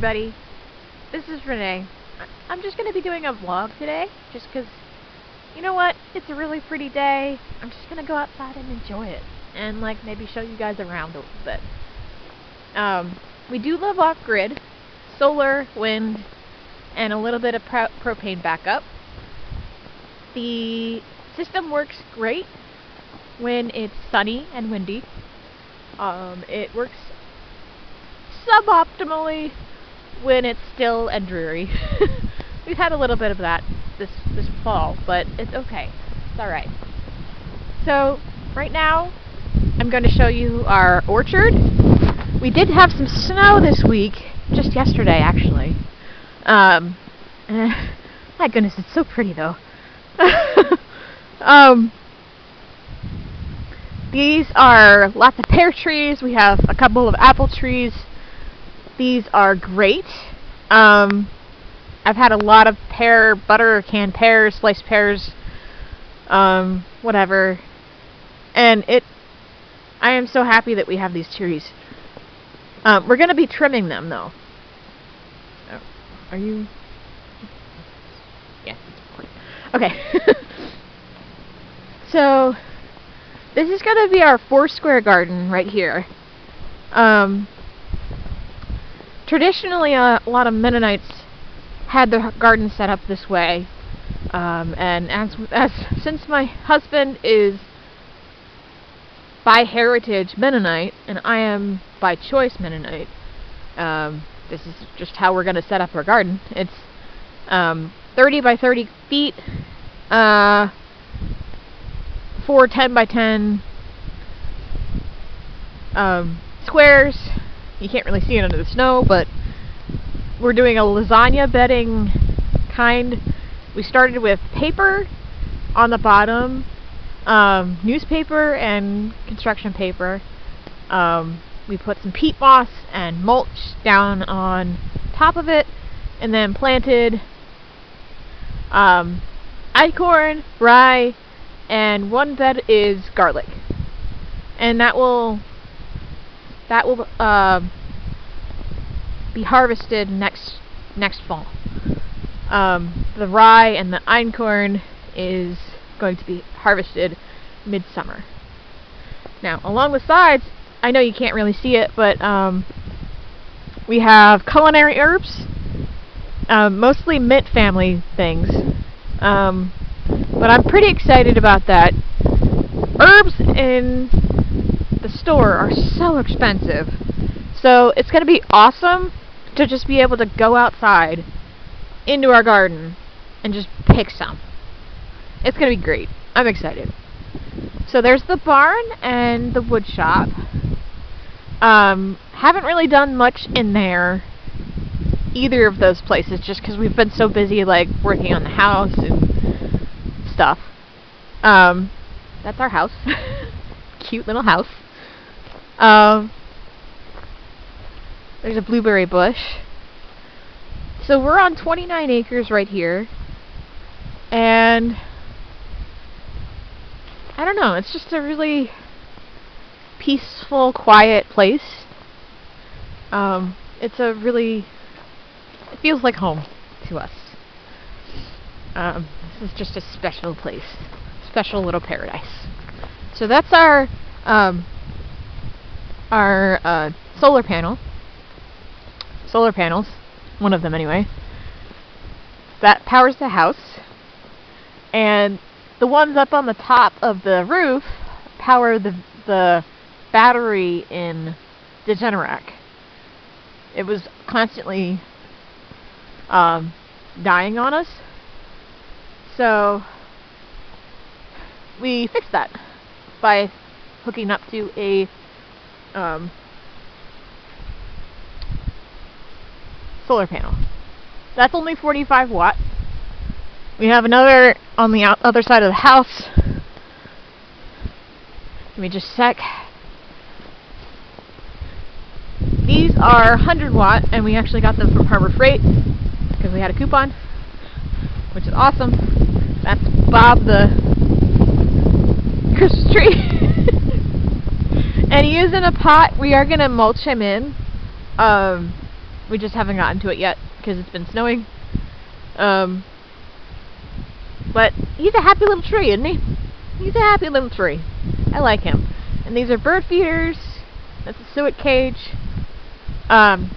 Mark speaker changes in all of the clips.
Speaker 1: Everybody, this is Renee. I'm just going to be doing a vlog today, just because, you know what, it's a really pretty day. I'm just going to go outside and enjoy it, and maybe show you guys around a little bit. We do live off-grid, solar, wind, and a little bit of propane backup. The system works great when it's sunny and windy. It works suboptimally when it's still and dreary. We've had a little bit of that this fall, but it's okay. It's alright. So, right now, I'm going to show you our orchard. We did have some snow this week, just yesterday actually. My goodness, it's so pretty though. These are lots of pear trees. We have a couple of apple trees. These are great. I've had a lot of butter canned pears, sliced pears, whatever. And I am so happy that we have these trees. We're going to be trimming them though. Oh, are you? Yes, it's recording. Okay. So, this is going to be our 4-square garden right here. Traditionally, a lot of Mennonites had their garden set up this way, and since my husband is by heritage Mennonite and I am by choice Mennonite, this is just how we're going to set up our garden. It's 30 by 30 feet, 4 10 by 10 squares. You can't really see it under the snow, but we're doing a lasagna bedding kind. We started with paper on the bottom, newspaper and construction paper. We put some peat moss and mulch down on top of it, and then planted acorn, rye, and one bed is garlic. And that will be harvested next fall. The rye and the einkorn is going to be harvested midsummer. Now, along the sides, I know you can't really see it, but we have culinary herbs, mostly mint family things. But I'm pretty excited about that. Herbs in the store are so expensive, so it's going to be awesome to just be able to go outside into our garden and just pick some. It's going to be great. I'm excited. So there's the barn and the wood shop. Haven't really done much in there, either of those places, just because we've been so busy working on the house and stuff. That's our house. Cute little house. There's a blueberry bush. So we're on 29 acres right here, and I don't know, it's just a really peaceful, quiet place. It feels like home to us. This is just a special place, special little paradise. So that's our solar panels, one of them anyway, that powers the house, and the ones up on the top of the roof power the battery in the Generac. It was constantly dying on us, so we fixed that by hooking up to a solar panel. That's only 45 watts. We have another on the other side of the house. Give me just a sec. These are 100 watt, and we actually got them from Harbor Freight because we had a coupon, which is awesome. That's Bob the Christmas tree. And he is in a pot. We are going to mulch him in. We just haven't gotten to it yet because it's been snowing. But he's a happy little tree, isn't he? He's a happy little tree. I like him. And these are bird feeders. That's a suet cage. And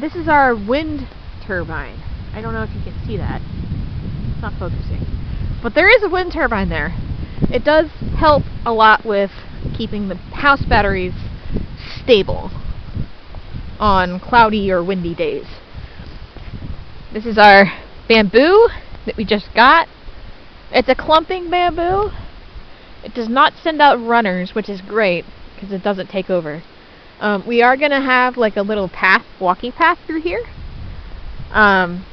Speaker 1: this is our wind turbine. I don't know if you can see that. It's not focusing. But there is a wind turbine there. It does help a lot with keeping the house batteries stable on cloudy or windy days. This is our bamboo that we just got. It's a clumping bamboo. It does not send out runners, which is great because it doesn't take over. We are going to have like a little path, walking path through here. And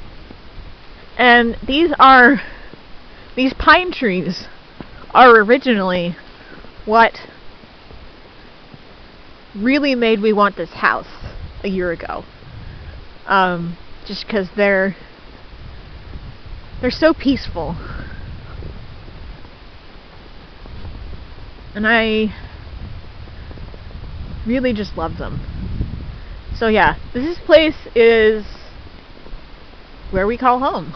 Speaker 1: these pine trees are originally what really made me want this house a year ago. Just because they're so peaceful. And I really just love them. So yeah, this place is where we call home.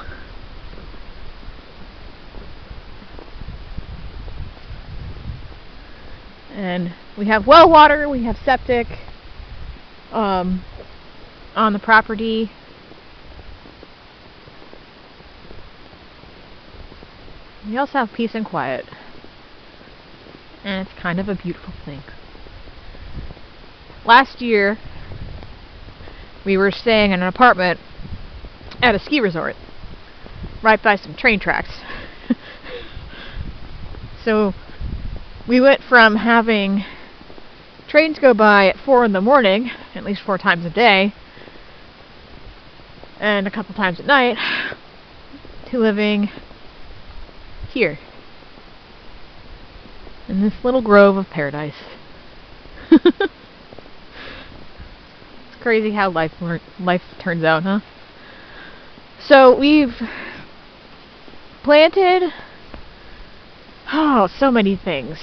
Speaker 1: And we have well water, we have septic on the property. We also have peace and quiet. And it's kind of a beautiful thing. Last year, we were staying in an apartment at a ski resort right by some train tracks. So we went from having trains go by at 4 in the morning, at least 4 times a day, and a couple times at night, to living here in this little grove of paradise. It's crazy how life turns out, huh? So we've planted so many things.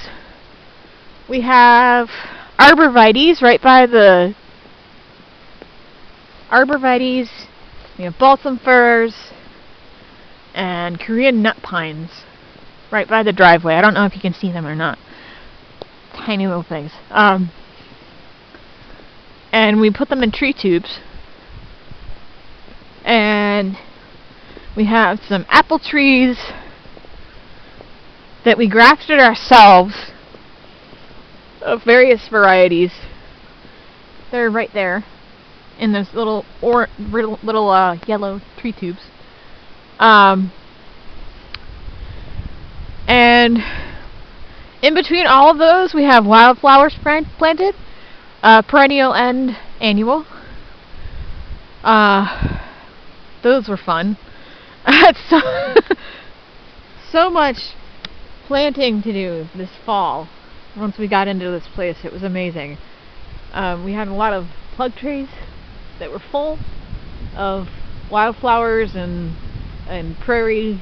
Speaker 1: We have arborvitaes right by the arborvitaes. We have balsam firs and Korean nut pines right by the driveway. I don't know if you can see them or not. Tiny little things. And we put them in tree tubes. And we have some apple trees that we grafted ourselves of various varieties. They're right there in those little yellow tree tubes. And in between all of those, we have wildflowers planted, perennial and annual. Those were fun. I had so much planting to do this fall. Once we got into this place, it was amazing. We had a lot of plug trees that were full of wildflowers and prairie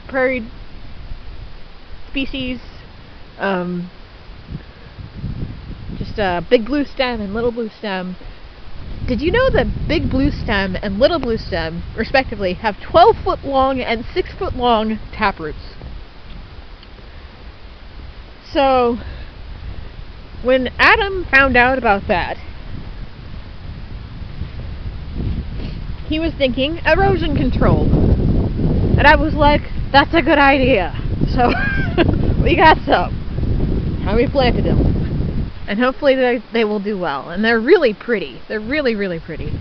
Speaker 1: prairie species. Just big blue stem and little blue stem. Did you know that big blue stem and little blue stem, respectively, have 12-foot long and 6-foot long taproots? So, when Adam found out about that, he was thinking erosion control. And I was like, that's a good idea. So, we got some. And we planted them. And hopefully they will do well. And they're really pretty. They're really, really pretty.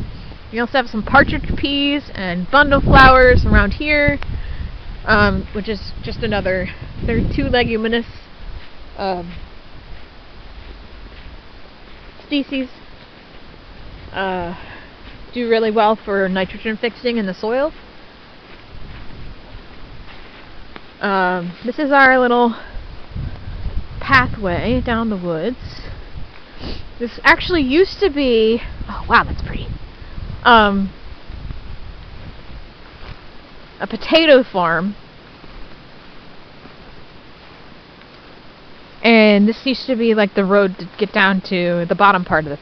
Speaker 1: We also have some partridge peas and bundle flowers around here, which is just another, they're 2 leguminous species. Do really well for nitrogen fixing in the soil. This is our little pathway down the woods. This actually used to be, oh wow, that's pretty, a potato farm. And this used to be like the road to get down to the bottom part of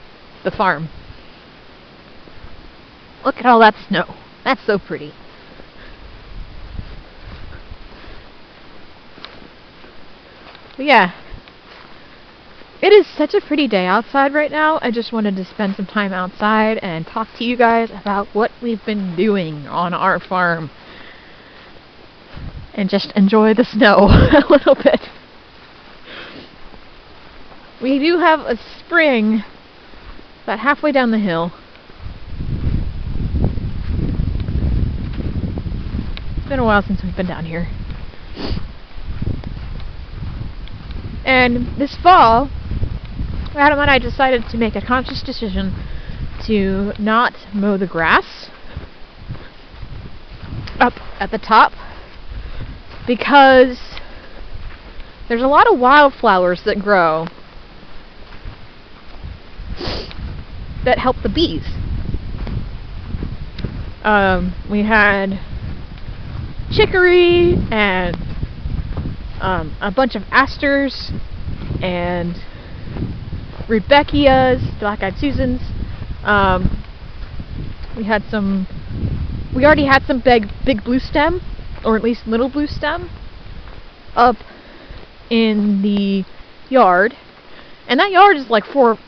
Speaker 1: the farm. Look at all that snow. That's so pretty. But yeah, it is such a pretty day outside right now. I just wanted to spend some time outside and talk to you guys about what we've been doing on our farm. And just enjoy the snow a little bit. We do have a spring about halfway down the hill. It's been a while since we've been down here. And this fall, Adam and I decided to make a conscious decision to not mow the grass up at the top, because there's a lot of wildflowers that grow that help the bees. We had chicory and a bunch of asters and Rebecchias, black-eyed Susans. We already had some big blue stem, or at least little blue stem, up in the yard, and that yard is like 4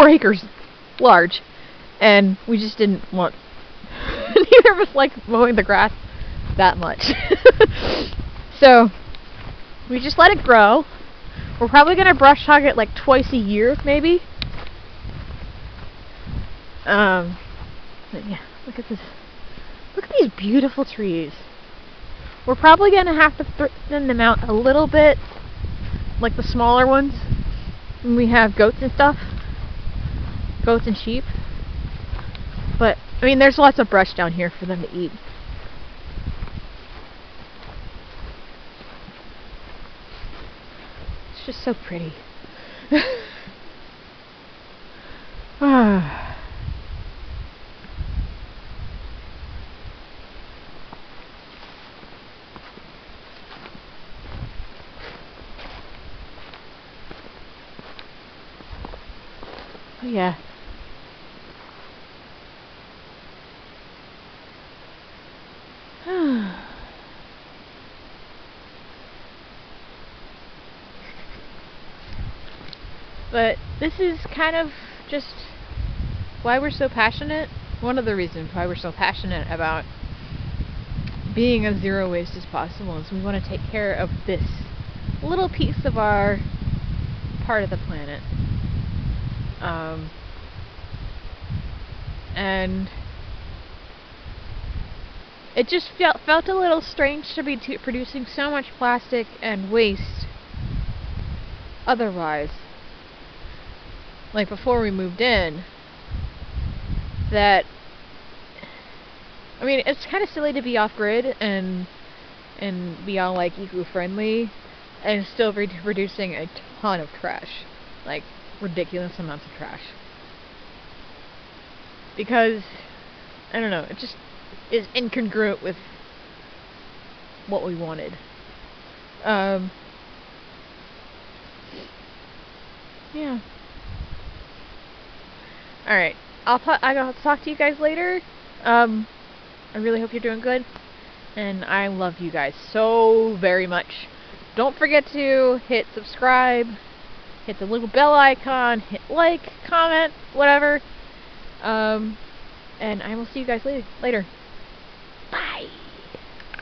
Speaker 1: acres large, and we just didn't want neither of us like mowing the grass that much. So we just let it grow. We're probably gonna brush hog it like twice a year, maybe. But yeah, look at this. Look at these beautiful trees. We're probably gonna have to thin them out a little bit, like the smaller ones, when we have goats and stuff. Goats and sheep. But, I mean, there's lots of brush down here for them to eat. It's just so pretty. Yeah. But this is kind of just why we're so passionate. One of the reasons why we're so passionate about being as zero waste as possible is we want to take care of this little piece of our part of the planet. And it just felt a little strange to be producing so much plastic and waste otherwise, like before we moved in, that, I mean, it's kind of silly to be off-grid and be all like eco-friendly and still producing a ton of trash, like ridiculous amounts of trash. Because, I don't know, it just is incongruent with what we wanted. Yeah. Alright, I'll talk to you guys later. I really hope you're doing good, and I love you guys so very much. Don't forget to hit subscribe, hit the little bell icon, hit like, comment, whatever. And I will see you guys later.